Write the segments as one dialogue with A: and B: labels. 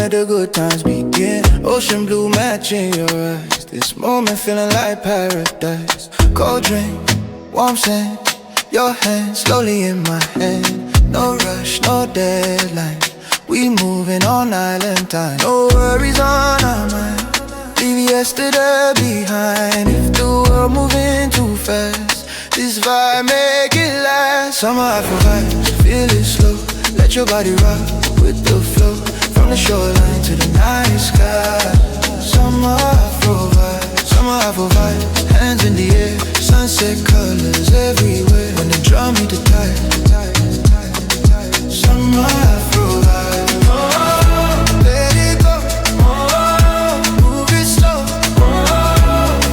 A: let the good times begin. Ocean blue matching your eyes. This moment feeling like paradise. Cold drink, warm scent, your hand slowly in my hand. No rush, no deadline. We moving on island time. No worries on our mind. Leave yesterday behind. If the world moving too fast, this vibe make it last. Summer Afro vibes, feel it slow. Let your body rock with the flow. From the shoreline to the night sky. Summer Afro vibes, hands in the air. Sunset colors everywhere. When the drum meet the tide. Summer Afro vibes. Let it go. Move it slow.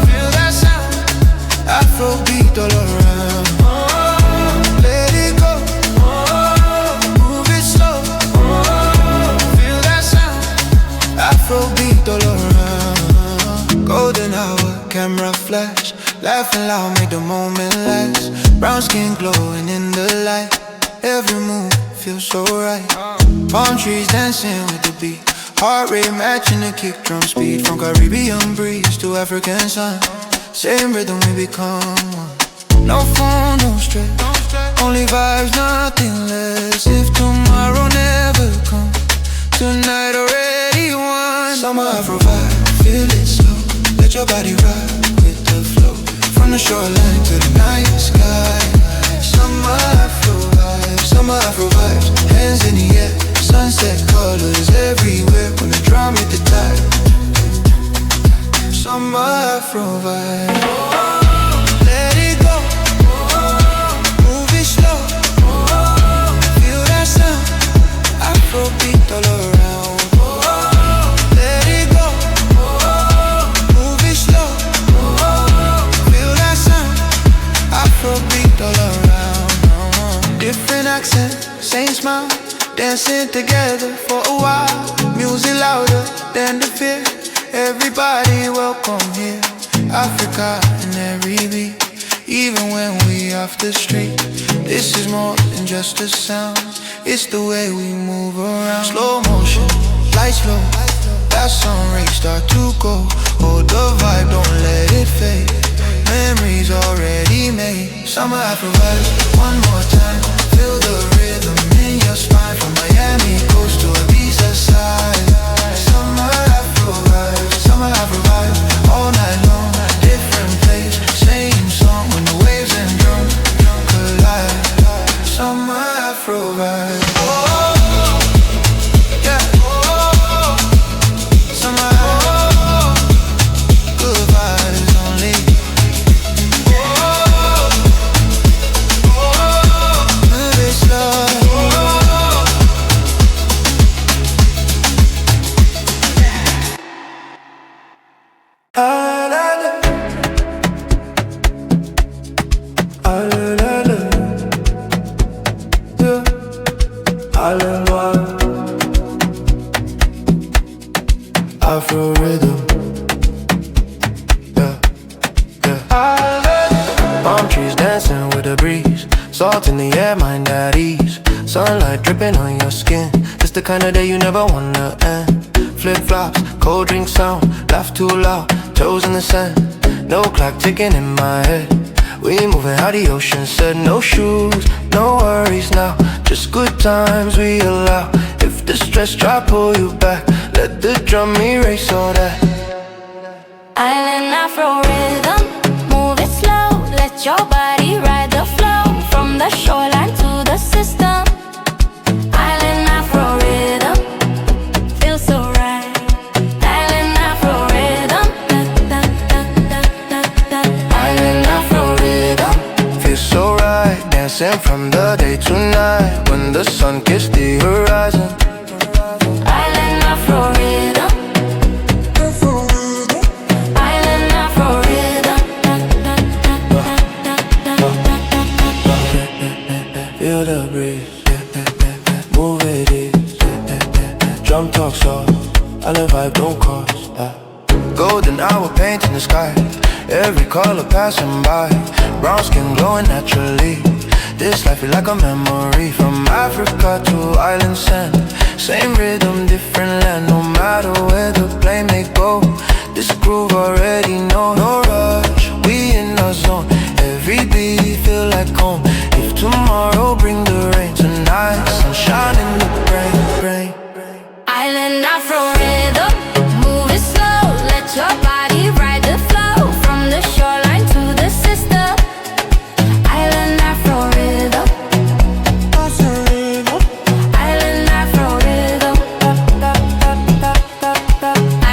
A: Feel that sound. Afrobeat all around. Let it go. Move it slow. Feel that sound. Afrobeat all around. Golden hour, camera flash. Laughing loud, make the moment last. Brown skin glowing in the light. Every move feels so right. Palm trees dancing with the beat. Heart rate matching the kick drum speed. From Caribbean breeze to African sun. Same rhythm we become one. No phone, no stress. Only vibes, nothing less. If tomorrow never comes, tonight already won. Summer Afro vibe, feel it slow. Let your body rock with the flow. From the shoreline to the night sky. Summer Afro vibes, hands in the air. Sunset colors everywhere. When the drum hit the tide. Summer Afro vibes. Let it go. Move it slow. Feel that sound. Afrobeat all around. Let it go. Move it slow. Feel that sound. Afrobeat all around. Different accent, same smile. Dancing together for a while. Music louder than the fear. Everybody welcome here. Africa in every beat. Even when we off the street. This is more than just a sound. It's the way we move around. Slow motion, lights low. That sun rays start to go. Hold the vibe, don't let it fade. Memories already made. Summer Afro vibes, one more time. Feel the rhythm in your spine. From Miami coast to Ibiza side. Summer Afro vibes, all night long. Different place, same song. When the waves and drums collide. Summer Afro vibes. Afro rhythm, yeah, yeah. Palm trees dancing with the breeze. Salt in the air, mind at ease. Sunlight dripping on your skin. It's the kind of day you never wanna end. Flip-flops, cold drink sound. Laugh too loud, toes in the sand. No clock ticking in my head. We moving how the ocean said. No shoes, no worries now. Just good times we allow. If the stress try pull you back, let the drum erase all that.
B: Island Afro rhythm, move it slow. Let your body ride the flow. From the shoreline to the system. Island Afro rhythm, feels so right. Island Afro rhythm, da, da, da, da, da, da.
A: Island Afro rhythm, feels so right. Dancing from the day to night. When the sun kissed the horizon.
B: Island Afro rhythm, Island Afro rhythm, da, da, da, da, da, da, da.
A: Feel the breeze, move it easy. Drum talk soft, island vibe don't cost. Golden hour painting the sky. Every color passing by. Brown skin glowing naturally. This life is like a memory. From Africa to island sand, same rhythm, different land. No matter where the plane may go, this groove already know. No rush, we in the zone. Every beat feel like home. If tomorrow bring the rain, tonight sunshine in the brain.
B: Island Afro rhythm, move it slow. Let your body ride the flow. From the shoreline to the system. Island Afro rhythm. Island Afro rhythm.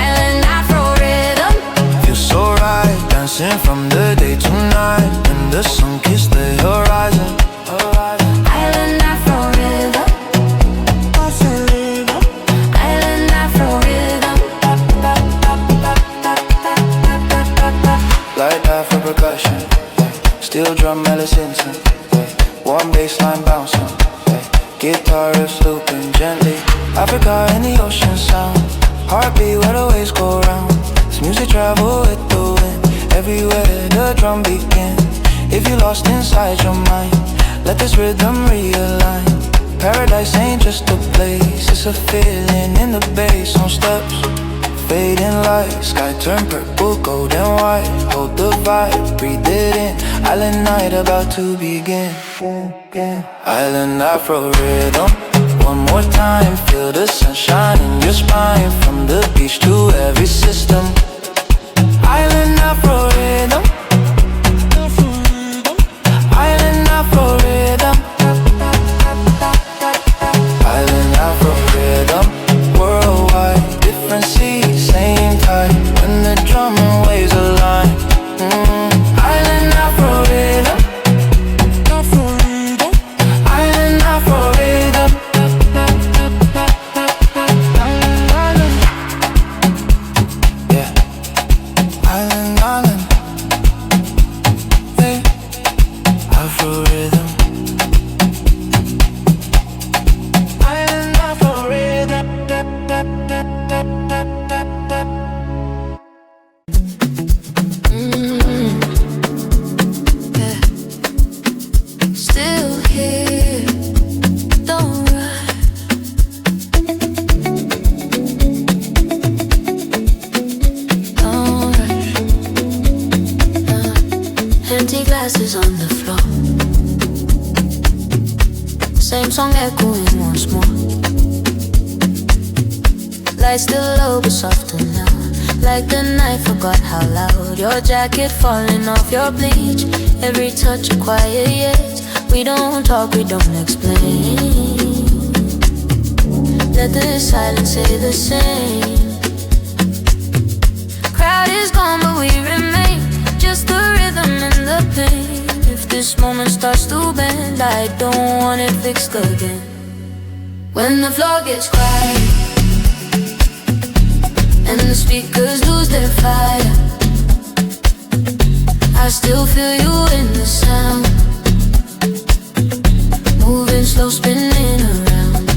B: Island Afro rhythm.
A: Feels so right, dancing from the day to night. When the sun kissed the horizon.
B: Island Afro rhythm. Island Afro rhythm.
A: Light Afro percussion, steel drum melissenting, warm bassline bouncing, guitar riffs looping gently. Africa in the ocean sound, heartbeat where the waves go round. This music travel with the wind, everywhere the drum begin. If you lost inside your mind, let this rhythm realign. Paradise ain't just a place, it's a feeling in the bass. On steps, fading light, sky turn purple, gold and white. Hold the vibe, breathe it in. Island night about to begin. Island Afro rhythm, one more time. Feel the sunshine in your spine. From the beach to every system. Island Afro rhythm. Island Afro rhythm. Island Afro rhythm. Worldwide, different seas, same tide. When the drum and waves align. Island Afro rhythm. Island Afro rhythm. Yeah. Island. Hey. Afro rhythm. Island Afro rhythm.
B: Still here, don't rush. Don't rush. Empty glasses on the floor. Same song echoing once more. Lights still low but softer now. Like the night forgot how loud. Your jacket falling off your bleach. Every touch a quiet yes. We don't talk, we don't explain. Let the silence say the same. Crowd is gone but we remain. Just the rhythm and the pain. If this moment starts to bend, I don't want it fixed again. When the floor gets quiet and the speakers lose their fire, I still feel you in the sound. Moving slow, spinning around.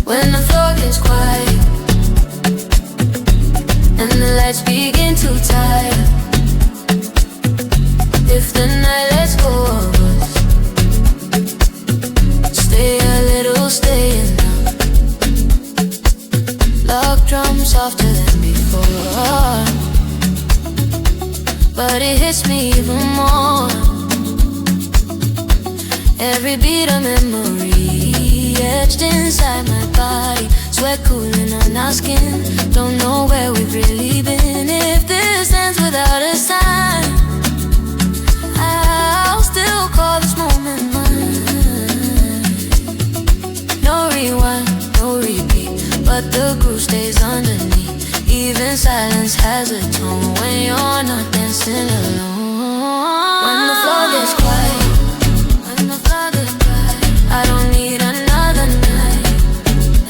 B: When the floor gets quiet and the lights begin to tire, if the night lets go of us, stay a little, stay enough. Lock drums softer than before, but it hits me even more. Every beat a memory etched inside my body. Sweat cooling on our skin. Don't know where we've really been. If this ends without a sign, I'll still call this moment mine. No rewind, no repeat, but the groove stays underneath. Even silence has a tone when you're not dancing alone. When the floor gets quiet, I don't need another night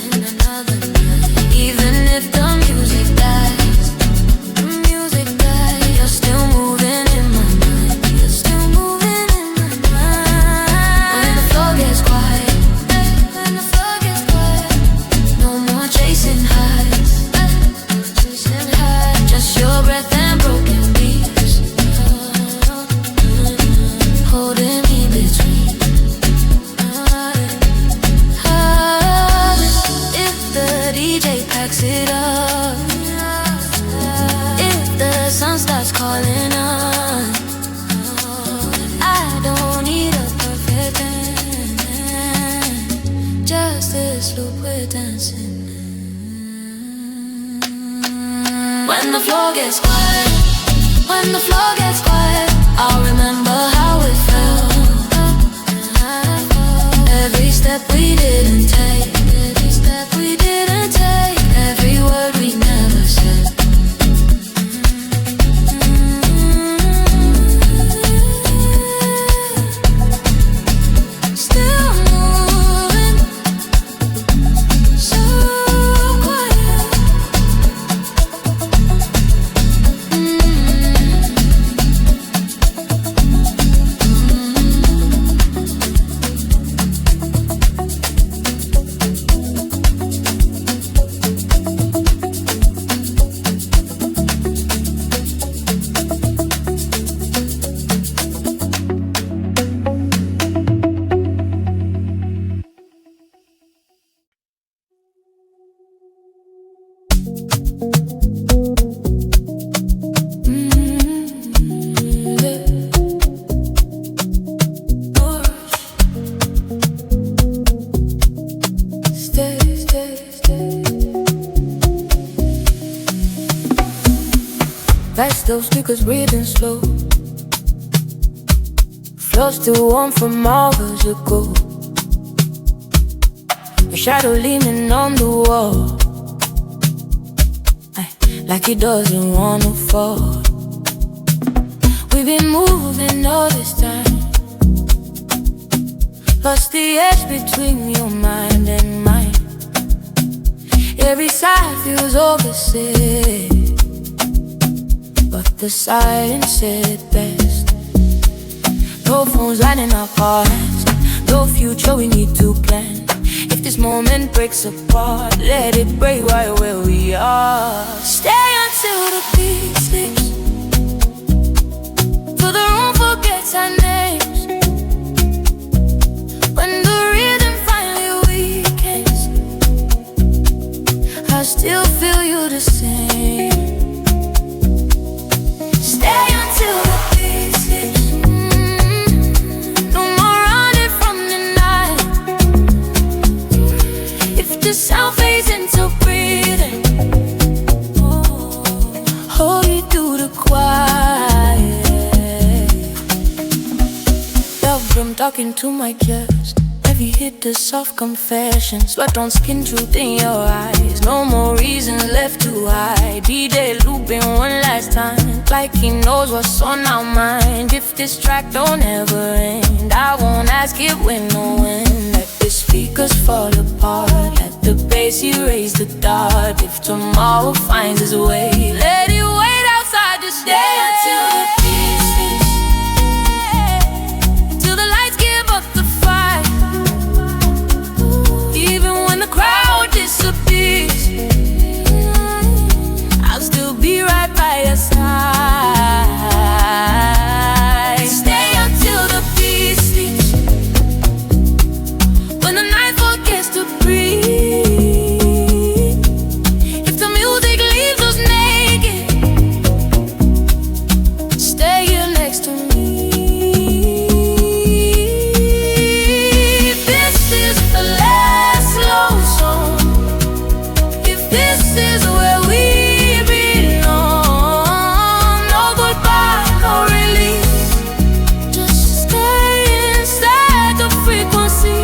B: and another night. Even if the music dies, you're falling on. I don't need a perfect end, just this loop we're dancing. When the floor gets quiet, when the floor gets quiet, I'll remember how it felt. Every step we didn't take, every step we didn't take, every word we never said. Still moving, so quiet. Lights those speakers breathing slow. Floor still warm from hours ago. Your shadow leaning on the wall, like he doesn't wanna fall. We've been moving all this time, lost the edge between your mind and mine. Every side feels overset, but the silence said best. No phones lining up our hands, no future we need to plan. If this moment breaks apart, let it break right where we are. Stay until the beat sleeps, till the room forgets our names. When the rhythm finally weakens, I still feel you the same. Stay until the beat sleeps. No more running from the night. If the sound fades into breathing, hold you through the quiet. Love, I'm talking to my chest. Heavy hit the soft confession, sweat on skin, truth in your eyes. No more reasons left to hide. DJ looping one last time, like he knows what's on our mind. If this track don't ever end, I won't ask it when no end. Let the speakers fall apart, let the bass erase the dark. If tomorrow finds its way, let it wait outside the stay until the peace sleeps, till the lights give up the fight. Even when the crowd disappears, I'll still be right by your side. Stay until the peace sleeps, when the night forgets to breathe. If the music leaves us naked, stay here next to me. If this is the last slow song, if this is where we belong, no goodbye, no release, just stay inside the frequency.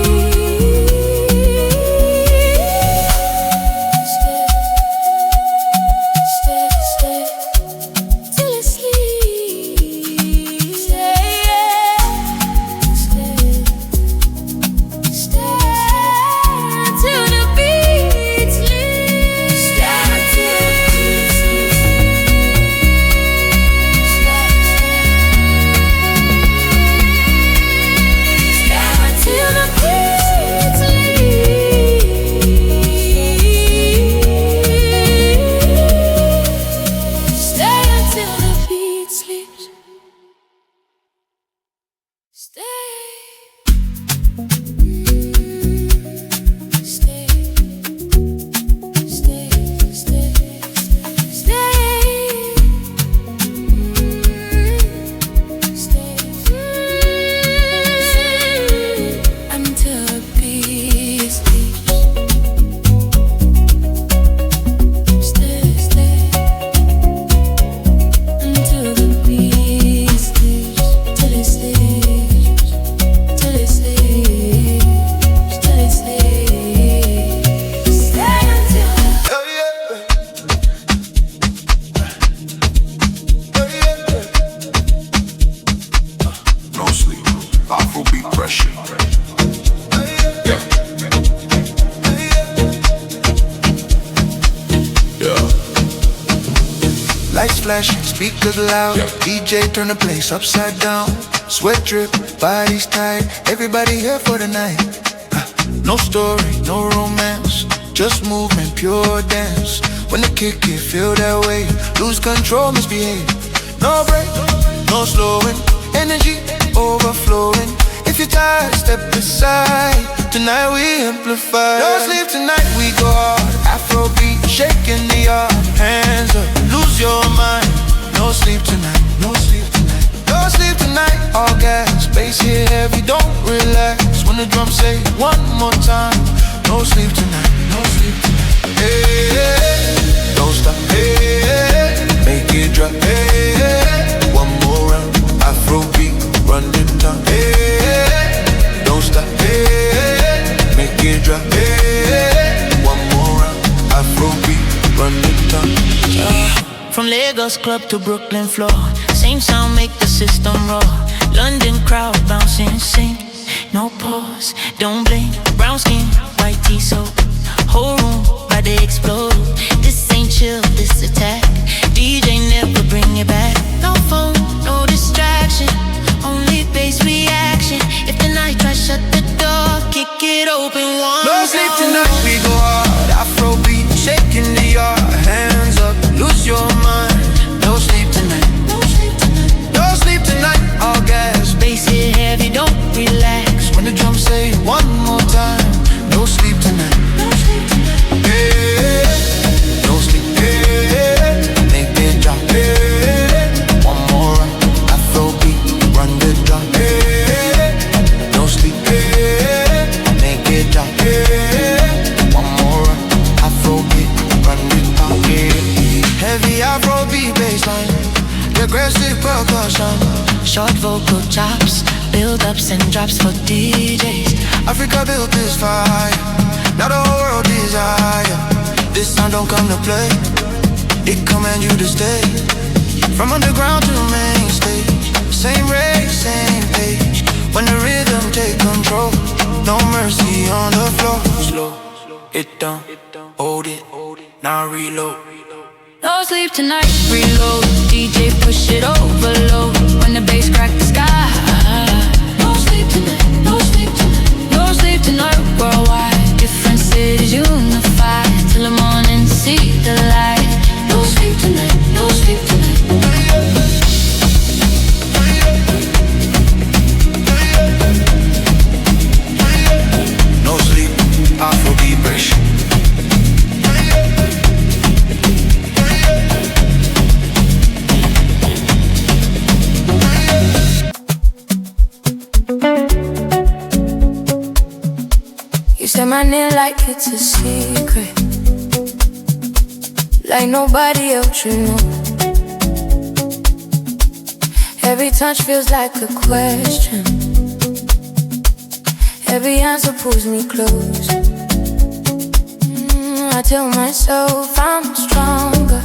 B: Stay, stay, till it sleeps. Stay till the beat sleeps. Stay till the beat Stay until the beat sleeps. Stay. Stay. Stay. Stay. Stay.
A: pressure. Yeah. Yeah. Lights flashing, speakers loud. Yeah. DJ turn the place upside down. Sweat drip, body's tight. Everybody here for the night. No story, no romance, just movement, pure dance. When the kick it, feel that way. Lose control, misbehave. No break, no slowing. Energy overflowing. If you're tired, step aside. Tonight we amplify. No sleep tonight, we go hard. Afrobeat, shaking the yard. Hands up, lose your mind. No sleep tonight, no sleep tonight. No sleep tonight, all gas. Bass here heavy, don't relax. When the drums say one more time. No sleep tonight, no sleep tonight. Hey, hey, don't stop, hey, hey, make it drop, hey, hey. One more round, Afrobeat, run the town, hey, hey, don't stop, hey, hey, make it drop, hey, hey. One more round, Afrobeat, run the town.
C: From Lagos club to Brooklyn floor, same sound make the system roar. London crowd bouncing, sing, no pause, don't blink. Brown skin, white tea soap, whole room why they explode. This ain't chill, this attack. DJ never bring it back. No phone, no distraction, only bass reaction. If the night try shut the door, kick it open one.
A: No sleep tonight, we go hard. Afrobeat, shaking the yard. Hands up, lose your mind. No sleep tonight, no sleep tonight. No sleep tonight, all gas.
C: Bass hit heavy, don't relax.
A: When the drums say one more time. No sleep tonight, no sleep tonight. Hey, no sleep, hey, make it drop, hey. One more run, Afrobeat, run the drum, hey. No sleep, hey, make it drop, hey. One more run, Afrobeat, run the drum, hey. Heavy Afrobeat bassline, aggressive percussion.
C: Short vocal chops, build-ups and drops for DJs.
A: Africa built this fire, now the whole world desire. This sound don't come to play, it command you to stay. From underground to main stage, same race, same page. When the rhythm take control, no mercy on the floor. Slow it down, hold it, now reload.
B: No sleep tonight, reload. DJ push it overload. When the bass crack the sky. No sleep tonight, no sleep tonight. No sleep tonight, worldwide. Different cities unified. Till the morning see the light. No sleep tonight, no sleep tonight.
A: No sleep, Afrobeat version.
B: Say my name like it's a secret, like nobody else you know. Every touch feels like a question, every answer pulls me close. I tell myself I'm stronger,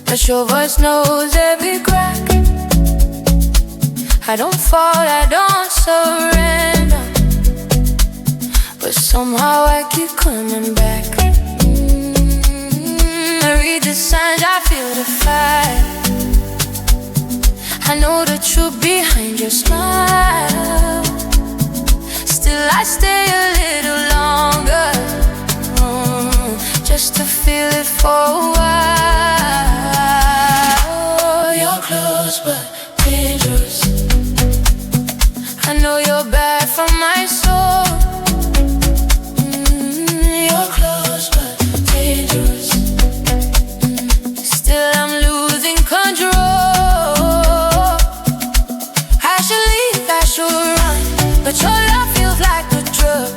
B: but your voice knows every crack. I don't fall, I don't surrender, but somehow I keep coming back. I read the signs, I feel the fire. I know the truth behind your smile. Still I stay a little longer, just to feel it for a while. You're close but dangerous. I know you're bad for my soul. You're close but dangerous. Still I'm losing control. I should leave, I should run, but your love feels like a drug.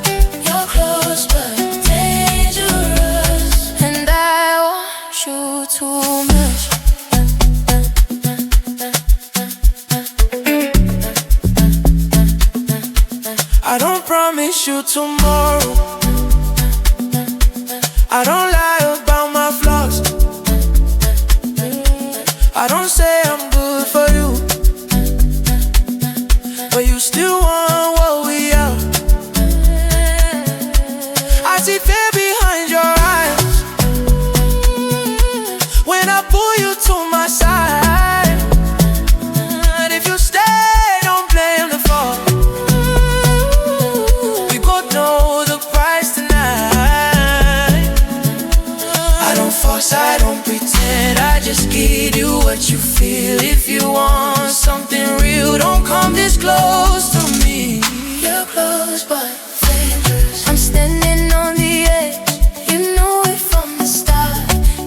B: You're close but dangerous, and I want you too much.
A: I don't promise you tomorrow. I don't lie about my flaws. I don't say I'm good for you, but you still feel. If you want something real, don't come this close to me.
B: You're close but dangerous. I'm standing on the edge. You know it from the start.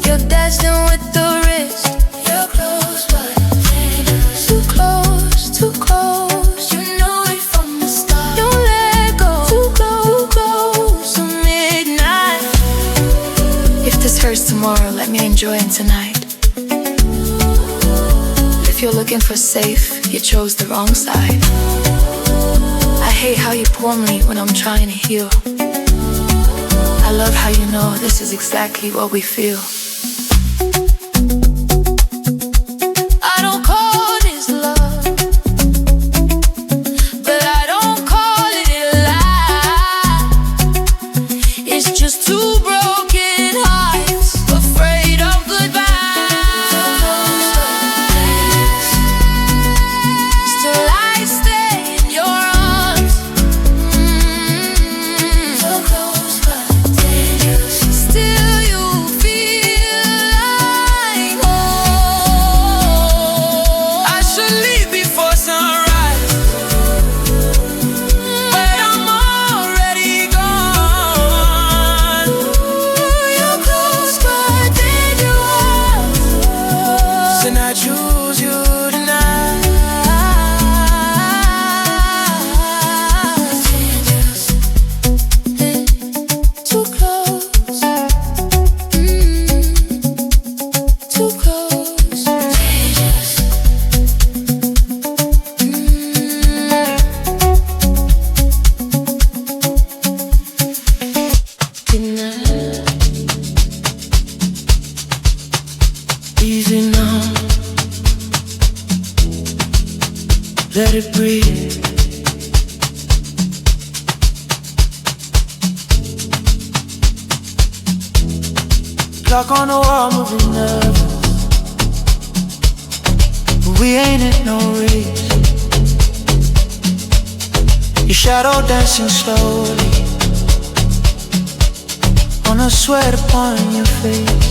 B: You're dancing with the wrist. You're close but dangerous. Too close, too close. You know it from the start. Don't let go. Too close to midnight. If this hurts tomorrow, let me enjoy it tonight. If you're looking for safe, you chose the wrong side. I hate how you pull me when I'm trying to heal. I love how you know this is exactly what we feel. I don't call this love, but I don't call it a lie. It's just two broken hearts afraid of goodbye. Still I stay in your arms. So close but dangerous. Still you feel like home.
A: I should leave before sunrise, but I'm already gone.
B: You're close but dangerous.
A: And I choose you tonight.
B: Dangerous. Too close. Too close. Dangerous.
A: Easy now, let it breathe. Clock on the wall moving nervous, but we ain't in no race. Your shadow dancing slowly on a sweat upon your face.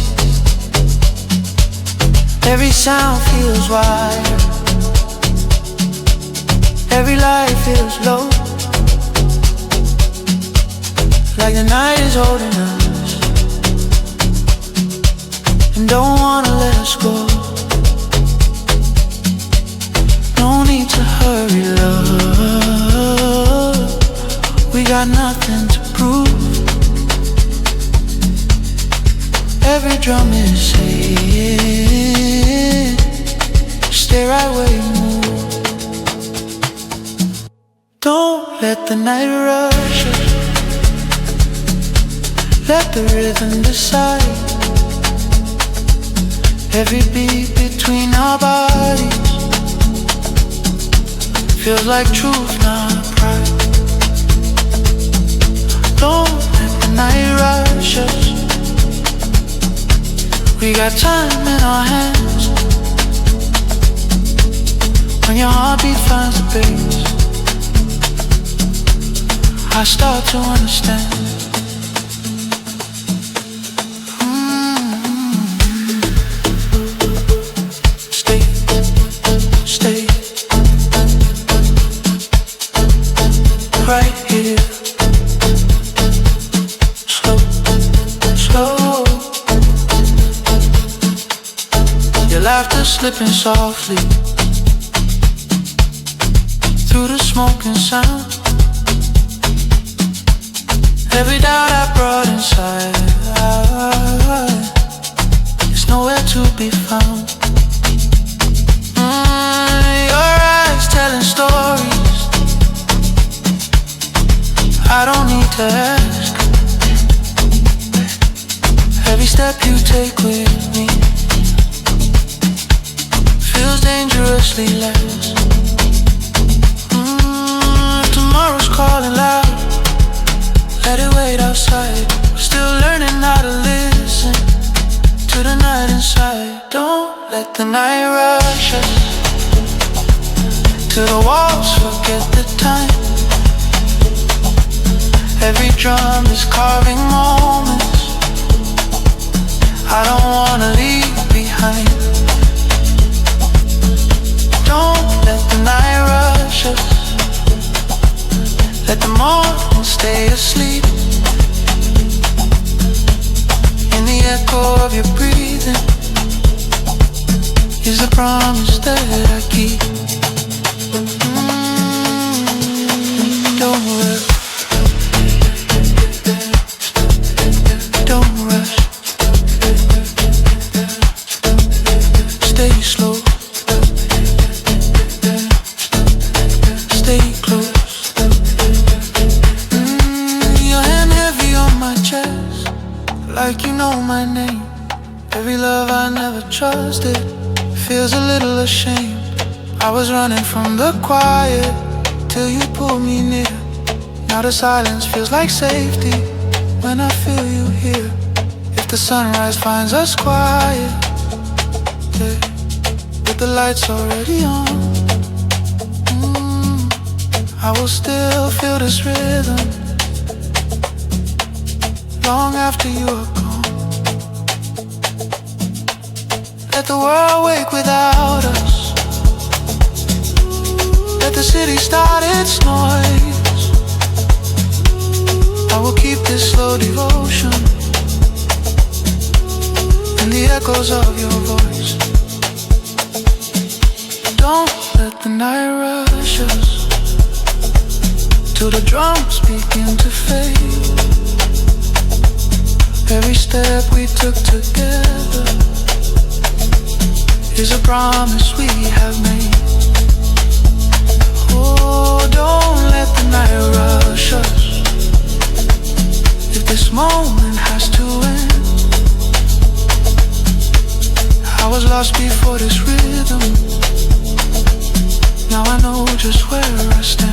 A: Every sound feels wide, every light feels low, like the night is holding us and don't wanna let us go. No need to hurry, love. We got nothing to prove. Every drum is saying, stay right where you move. Don't let the night rush us. Let the rhythm decide. Every beat between our bodies feels like truth, not pride. Don't let the night rush us. We got time in our hands. When your heartbeat finds the base, I start to understand. Stay, stay right here. Slow, slow. Your laughter slipping softly through the smoke and sound. Every doubt I brought inside is nowhere to be found. Your eyes telling stories I don't need to ask. Every step you take with me feels dangerously less. Tomorrow's calling loud, let it wait outside. We're still learning how to listen to the night inside. Don't let the night rush us to the walls, forget the time. Every drum is carving moments I don't wanna leave behind. promise that I keep. Don't rush. Don't rush. Stay slow. Stay close. Your hand heavy on my chest, like you know my name. Every love I never trusted feels a little ashamed. I was running from the quiet till you pulled me near. Now the silence feels like safety when I feel you here. If the sunrise finds us quiet, yeah, with the lights already on, I will still feel this rhythm long after you are gone. Let the world wake without us. Let the city start its noise. I will keep this slow devotion in the echoes of your voice. Don't let the night rush us till the drums begin to fade. Every step we took together is a promise we have made. Oh, don't let the night rush us. If this moment has to end, I was lost before this rhythm. Now I know just where I stand.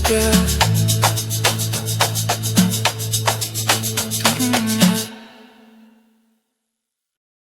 A: Yeah.